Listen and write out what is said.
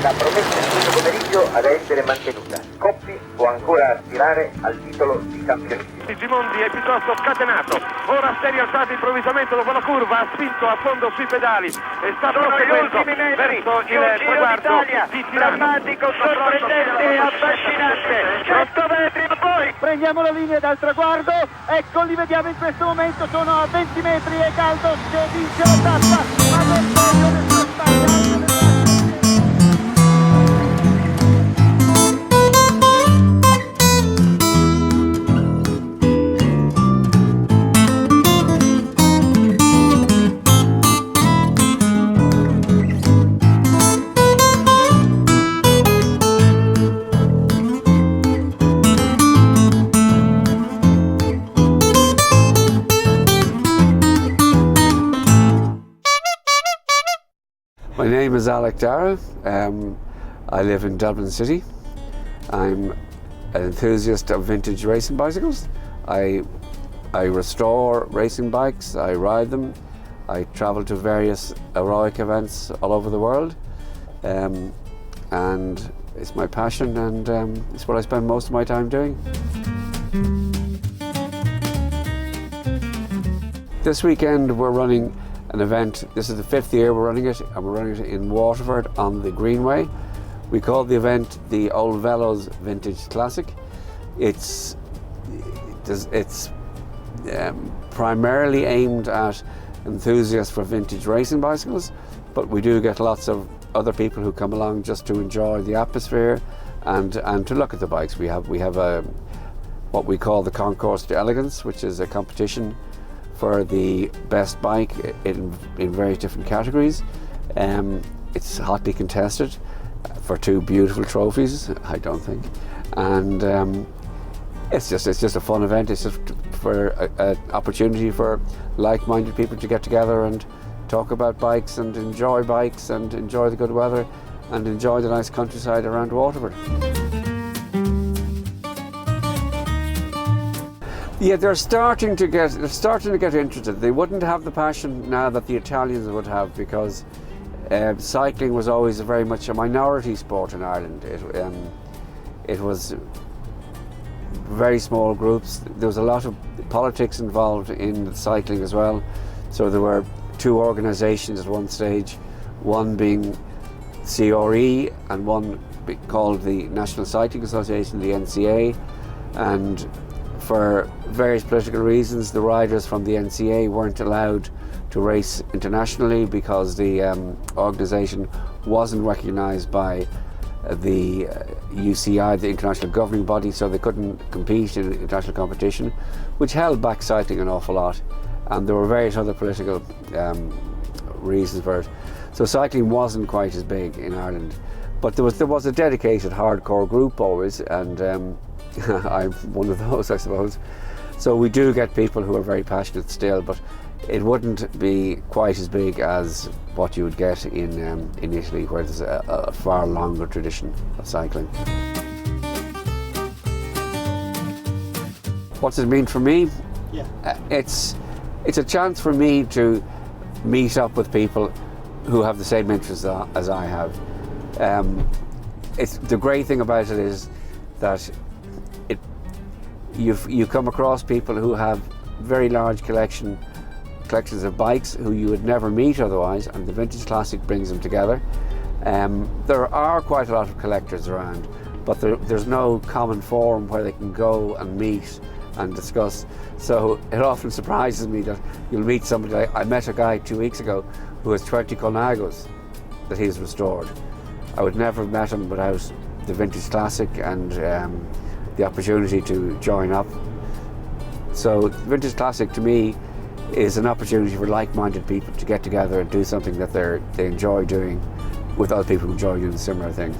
La promessa di questo pomeriggio ad essere mantenuta. Coppi può ancora aspirare al titolo di campionissimo. Gimondi è piuttosto scatenato, ora si è rialzato improvvisamente dopo la curva, ha spinto a fondo sui pedali e sta proseguendo verso il traguardo di Tirano. Drammatico, sorprendente, affascinante, 100 metri a voi! Prendiamo la linea dal traguardo, ecco li vediamo in questo momento, sono a 20 metri e Caldos che vince la tappa, ma non voglio nessuno sbagliare. My name is Alec Dara. I live in Dublin City. I'm an enthusiast of vintage racing bicycles. I restore racing bikes, I ride them, I travel to various heroic events all over the world, and it's my passion, and it's what I spend most of my time doing. This weekend we're running an event. This is the 5th year we're running it, and we're running it in Waterford on the Greenway. We call the event the Old Velos Vintage Classic. It's primarily aimed at enthusiasts for vintage racing bicycles, but we do get lots of other people who come along just to enjoy the atmosphere and to look at the bikes. We have what we call the Concours d'Elegance, which is a competition for the best bike in various different categories. It's hotly contested for 2 beautiful trophies, I don't think, and it's just a fun event. It's just for an opportunity for like-minded people to get together and talk about bikes and enjoy the good weather and enjoy the nice countryside around Waterford. Yeah, they're starting to get interested. They wouldn't have the passion now that the Italians would have, because cycling was always very much a minority sport in Ireland. It was very small groups. There was a lot of politics involved in cycling as well. So there were 2 organisations at one stage, one being CRE and one called the National Cycling Association, the NCA, and for various political reasons the riders from the NCA weren't allowed to race internationally because the organisation wasn't recognised by the UCI, the international governing body, so they couldn't compete in international competition, which held back cycling an awful lot, and there were various other political reasons for it. So cycling wasn't quite as big in Ireland, but there was a dedicated hardcore group always, and I'm one of those, I suppose. So we do get people who are very passionate still, but it wouldn't be quite as big as what you would get in Italy, where there's a far longer tradition of cycling. What's it mean for me? Yeah. It's a chance for me to meet up with people who have the same interests as I have. It's the great thing about it is that you come across people who have very large collections of bikes who you would never meet otherwise, and the Vintage Classic brings them together. There are quite a lot of collectors around, but there's no common forum where they can go and meet and discuss. So it often surprises me that you'll meet somebody. I met a guy 2 weeks ago who has 20 Colnagos that he's restored. I would never have met him without the Vintage Classic and the opportunity to join up. So Vintage Classic to me is an opportunity for like-minded people to get together and do something that they enjoy doing with other people who enjoy doing a similar thing.